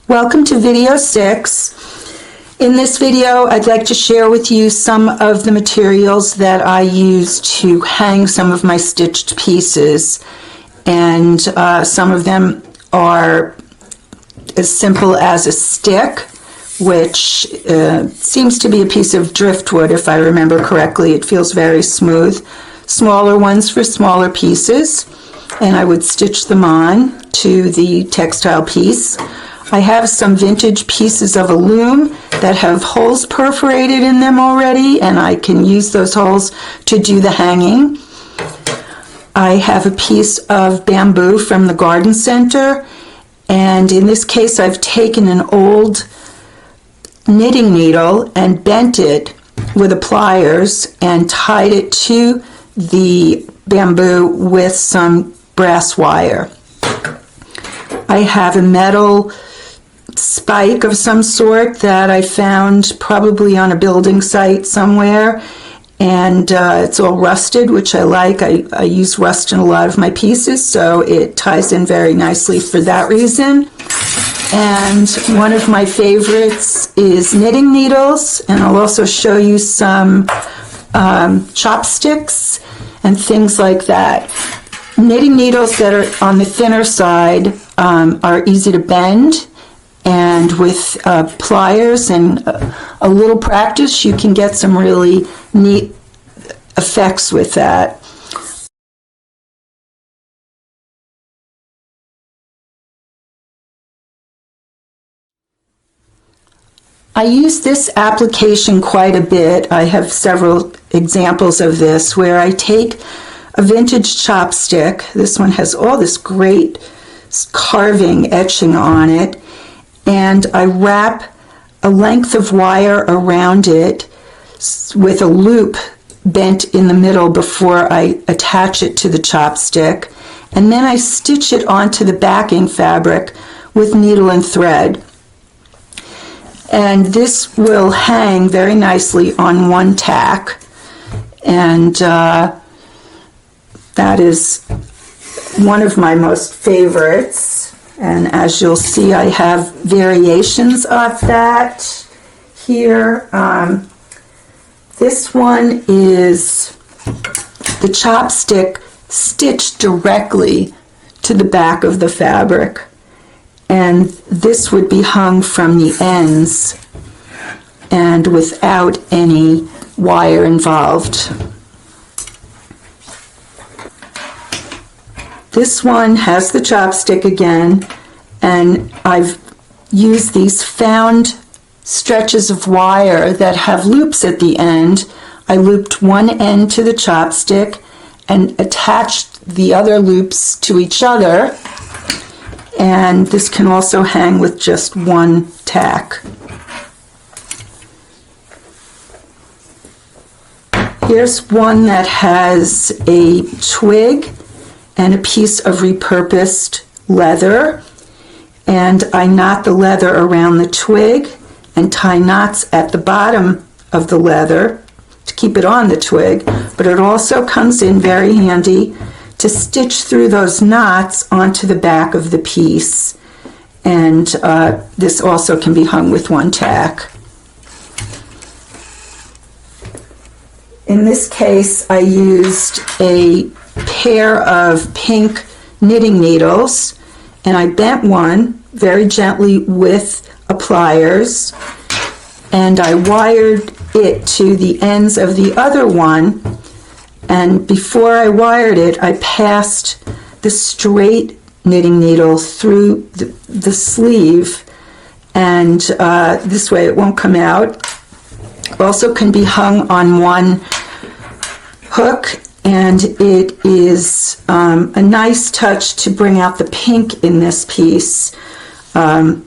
Welcome to video 6. In this video, I'd like to share with you some of the materials that I use to hang some of my stitched pieces. And some of them are as simple as a stick, which seems to be a piece of driftwood if I remember correctly. It feels very smooth. Smaller ones for smaller pieces, and I would stitch them on to the textile piece. I have some vintage pieces of a loom that have holes perforated in them already, and I can use those holes to do the hanging. I have a piece of bamboo from the garden center, and in this case I've taken an old knitting needle and bent it with the pliers and tied it to the bamboo with some brass wire. I have a metal spike of some sort that I found probably on a building site somewhere, and it's all rusted, which I like. I use rust in a lot of my pieces, so it ties in very nicely for that reason. And one of my favorites is knitting needles, and I'll also show you some chopsticks and things like that. Knitting needles that are on the thinner side are easy to bend, and with pliers and a little practice you can get some really neat effects with that. I use this application quite a bit. I have several examples of this where I take a vintage chopstick. This one has all this great carving, etching on it, and I wrap a length of wire around it with a loop bent in the middle before I attach it to the chopstick, and then I stitch it onto the backing fabric with needle and thread. And this will hang very nicely on one tack, and that is one of my most favorites. And as you'll see, I have variations of that here. This one is the chopstick stitched directly to the back of the fabric, and this would be hung from the ends and without any wire involved. This one has the chopstick again, and I've used these found stretches of wire that have loops at the end. I looped one end to the chopstick and attached the other loops to each other, and this can also hang with just one tack. Here's one that has a twig and a piece of repurposed leather, and I knot the leather around the twig and tie knots at the bottom of the leather to keep it on the twig, but it also comes in very handy to stitch through those knots onto the back of the piece, and this also can be hung with one tack. In this case, I used a pair of pink knitting needles, and I bent one very gently with a pliers, and I wired it to the ends of the other one, and before I wired it I passed the straight knitting needle through the sleeve, and this way it won't come out. Also can be hung on one hook, and it is a nice touch to bring out the pink in this piece. I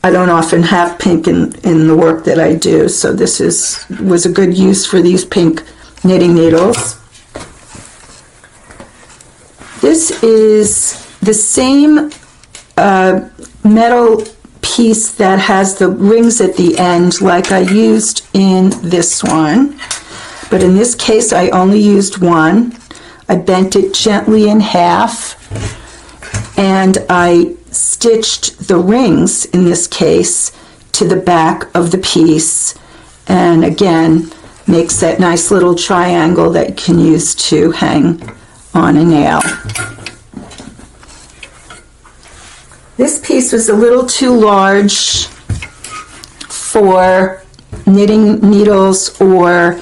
don't often have pink in the work that I do, so this was a good use for these pink knitting needles. This is the same metal piece that has the rings at the end like I used in this one. But in this case, I only used one. I bent it gently in half, and I stitched the rings, in this case, to the back of the piece, and again makes that nice little triangle that you can use to hang on a nail. This piece was a little too large for knitting needles or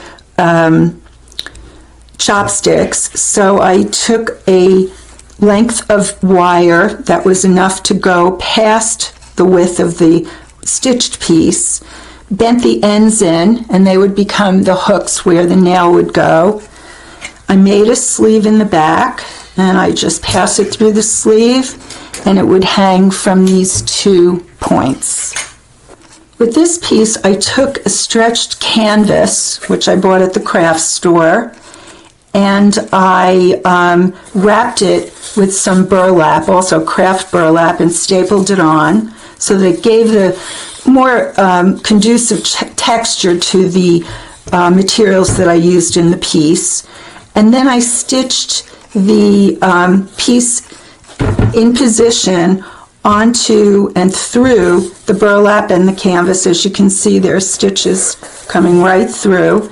chopsticks, so I took a length of wire that was enough to go past the width of the stitched piece, bent the ends in, and they would become the hooks where the nail would go. I made a sleeve in the back, and I just pass it through the sleeve, and it would hang from these 2 points. With this piece, I took a stretched canvas, which I bought at the craft store, and I wrapped it with some burlap, also craft burlap, and stapled it on so that it gave the more conducive texture to the materials that I used in the piece. And then I stitched the piece in position onto and through the burlap and the canvas. As you can see, there are stitches coming right through.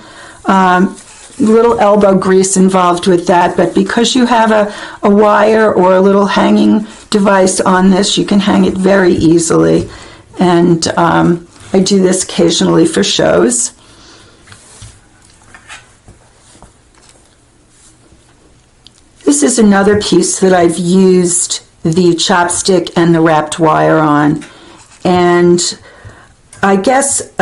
Little elbow grease involved with that, but because you have a wire or a little hanging device on this, you can hang it very easily. And I do this occasionally for shows. This is another piece that I've used the chopstick and the wrapped wire on. And I guess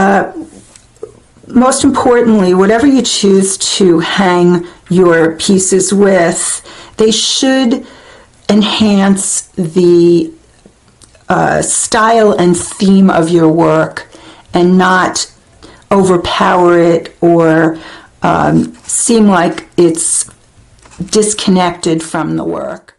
most importantly, whatever you choose to hang your pieces with, they should enhance the style and theme of your work and not overpower it or seem like it's disconnected from the work.